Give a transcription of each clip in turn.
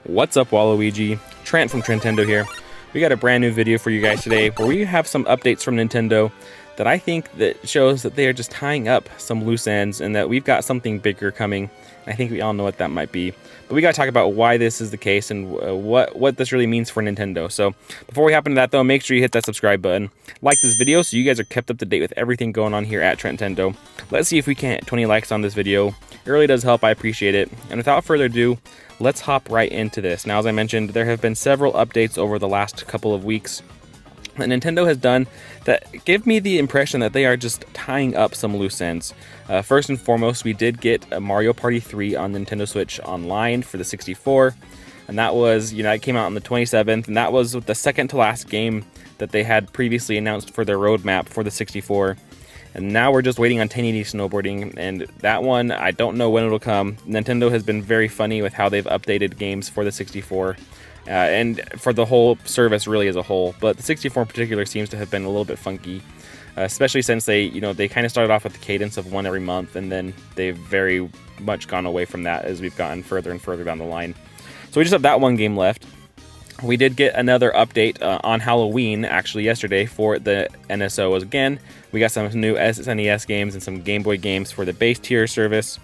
What's up, Waluigi? Trent from Nintendo here. We got a brand new video for you guys today where we have some updates from Nintendo that I think that shows that they are just tying up some loose ends and that we've got something bigger coming. I think we all know what that might be. But we got to talk about why this is the case and what this really means for Nintendo. So before we hop into that though, make sure you hit that subscribe button. Like this video so you guys are kept up to date with everything going on here at Nintendo. Let's see if we can hit 20 likes on this video. It really does help, I appreciate it. And without further ado, let's hop right into this. Now, as I mentioned, there have been several updates over the last couple of weeks that Nintendo has done that give me the impression that they are just tying up some loose ends. First and foremost, we did get a Mario Party 3 on Nintendo Switch Online for the 64, and that was, it came out on the 27th, and that was the second to last game that they had previously announced for their roadmap for the 64. And now we're just waiting on 1080 snowboarding, and that one, I don't know when it'll come. Nintendo has been very funny with how they've updated games for the 64, and for the whole service really as a whole. But the 64 in particular seems to have been a little bit funky, especially since they kind of started off with the cadence of one every month, and then they've very much gone away from that as we've gotten further and further down the line. So we just have that one game left. We did get another update on Halloween, actually yesterday, for the NSO again. We got some new SNES games and some Game Boy games for the base tier service.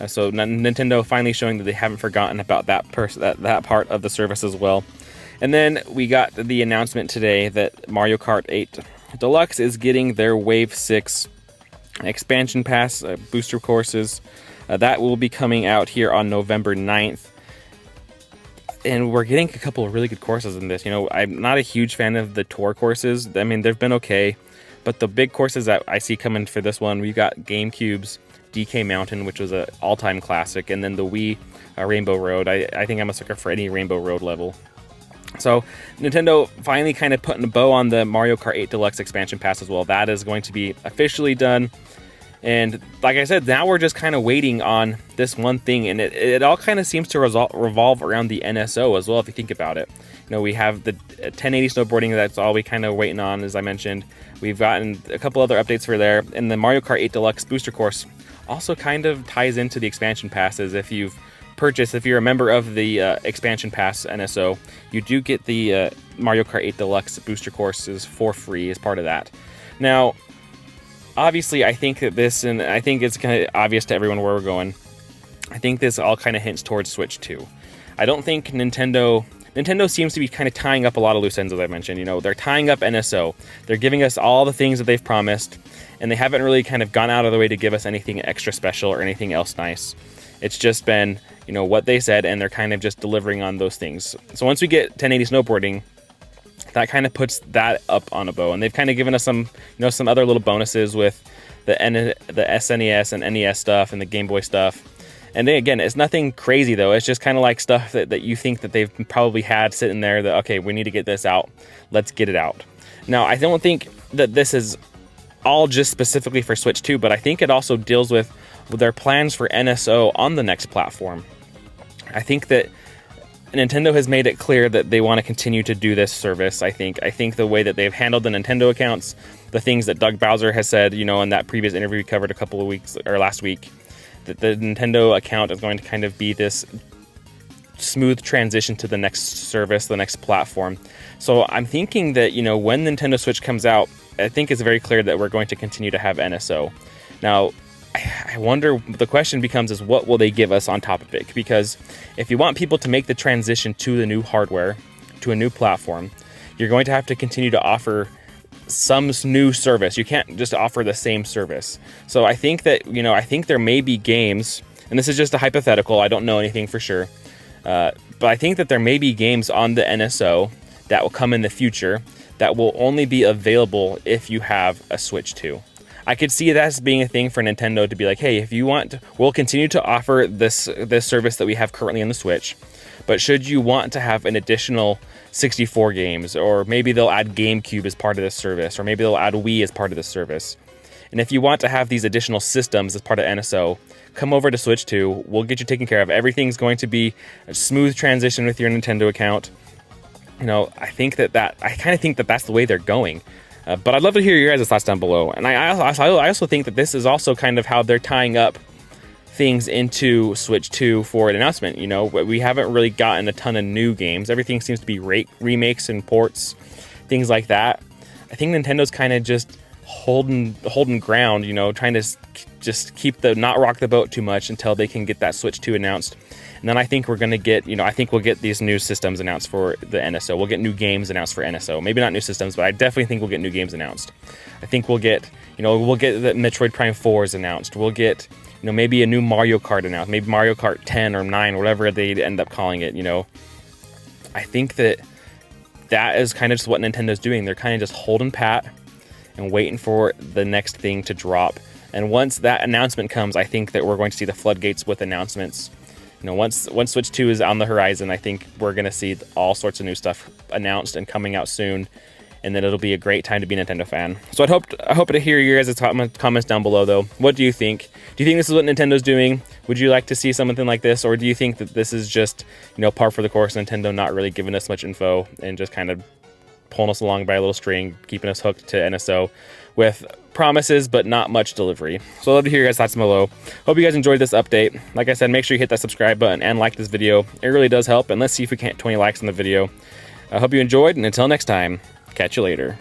So Nintendo finally showing that they haven't forgotten about that part of the service as well. And then we got the announcement today that Mario Kart 8 Deluxe is getting their Wave 6 expansion pass booster courses. That will be coming out here on November 9th. And we're getting a couple of really good courses in this. I'm not a huge fan of the tour courses. I mean, they've been okay. But the big courses that I see coming for this one, we've got GameCube's DK Mountain, which was an all-time classic, and then the Wii Rainbow Road. I think I'm a sucker for any Rainbow Road level. So Nintendo finally kind of putting a bow on the Mario Kart 8 Deluxe expansion pass as well. That is going to be officially done. And like I said, now we're just kind of waiting on this one thing, and it all kind of seems to revolve around the NSO as well, if you think about it. We have the 1080 snowboarding, that's all we kind of waiting on, as I mentioned. We've gotten a couple other updates for there, and the Mario Kart 8 Deluxe booster course also kind of ties into the expansion passes. If you're a member of the expansion pass NSO, you do get the Mario Kart 8 Deluxe booster courses for free as part of that. Now, obviously, I think that this, and I think it's kind of obvious to everyone where we're going, I think this all kind of hints towards Switch 2. I don't think Nintendo seems to be kind of tying up a lot of loose ends, as I mentioned. They're tying up NSO. They're giving us all the things that they've promised, and they haven't really kind of gone out of the way to give us anything extra special or anything else nice. It's just been, what they said, and they're kind of just delivering on those things. So once we get 1080 snowboarding, that kind of puts that up on a bow, and they've kind of given us some other little bonuses with the SNES and NES stuff and the Game Boy stuff. And then again, it's nothing crazy though. It's just kind of like stuff that you think that they've probably had sitting there that, okay, we need to get this out. Let's get it out. Now, I don't think that this is all just specifically for Switch 2, but I think it also deals with their plans for NSO on the next platform. I think that Nintendo has made it clear that they want to continue to do this service. I think the way that they've handled the Nintendo accounts, the things that Doug Bowser has said, in that previous interview we covered a couple of weeks or last week, that the Nintendo account is going to kind of be this smooth transition to the next service, the next platform. So I'm thinking that, when Nintendo Switch comes out, I think it's very clear that we're going to continue to have NSO. Now, I wonder, the question becomes is what will they give us on top of it? Because if you want people to make the transition to the new hardware, to a new platform, you're going to have to continue to offer some new service. You can't just offer the same service. So I think that, I think there may be games, and this is just a hypothetical, I don't know anything for sure, but I think that there may be games on the NSO that will come in the future that will only be available if you have a Switch 2. I could see that as being a thing for Nintendo to be like, hey, if you want, we'll continue to offer this service that we have currently on the Switch, but should you want to have an additional 64 games, or maybe they'll add GameCube as part of this service, or maybe they'll add Wii as part of this service. And if you want to have these additional systems as part of NSO, come over to Switch 2, we'll get you taken care of. Everything's going to be a smooth transition with your Nintendo account. I kind of think that that's the way they're going. But I'd love to hear your guys' thoughts down below. And I also think that this is also kind of how they're tying up things into Switch 2 for an announcement. You know, we haven't really gotten a ton of new games. Everything seems to be remakes and ports, things like that. I think Nintendo's kind of just holding ground, you know, trying to just not rock the boat too much until they can get that Switch 2 announced. And then I think we're going to get, you know, I think we'll get these new systems announced for the NSO. We'll get new games announced for NSO. Maybe not new systems, but I definitely think we'll get new games announced. I think we'll get, you know, we'll get the Metroid Prime 4s announced. We'll get, you know, maybe a new Mario Kart announced. Maybe Mario Kart 10 or 9, whatever they end up calling it, you know. I think that is kind of just what Nintendo's doing. They're kind of just holding pat and waiting for the next thing to drop. And once that announcement comes, I think that we're going to see the floodgates with announcements. You know, once Switch 2 is on the horizon, I think we're going to see all sorts of new stuff announced and coming out soon. And then it'll be a great time to be a Nintendo fan. So I hope to hear your guys' comments down below, though. What do you think? Do you think this is what Nintendo's doing? Would you like to see something like this? Or do you think that this is just, you know, par for the course, Nintendo not really giving us much info and just kind of pulling us along by a little string, keeping us hooked to NSO with promises but not much delivery? So I'd love to hear your guys' thoughts below. Hope you guys enjoyed this update. Like I said, make sure you hit that subscribe button and like this video. It really does help, and let's see if we can't 20 likes on the video. I hope you enjoyed, and until next time, catch you later.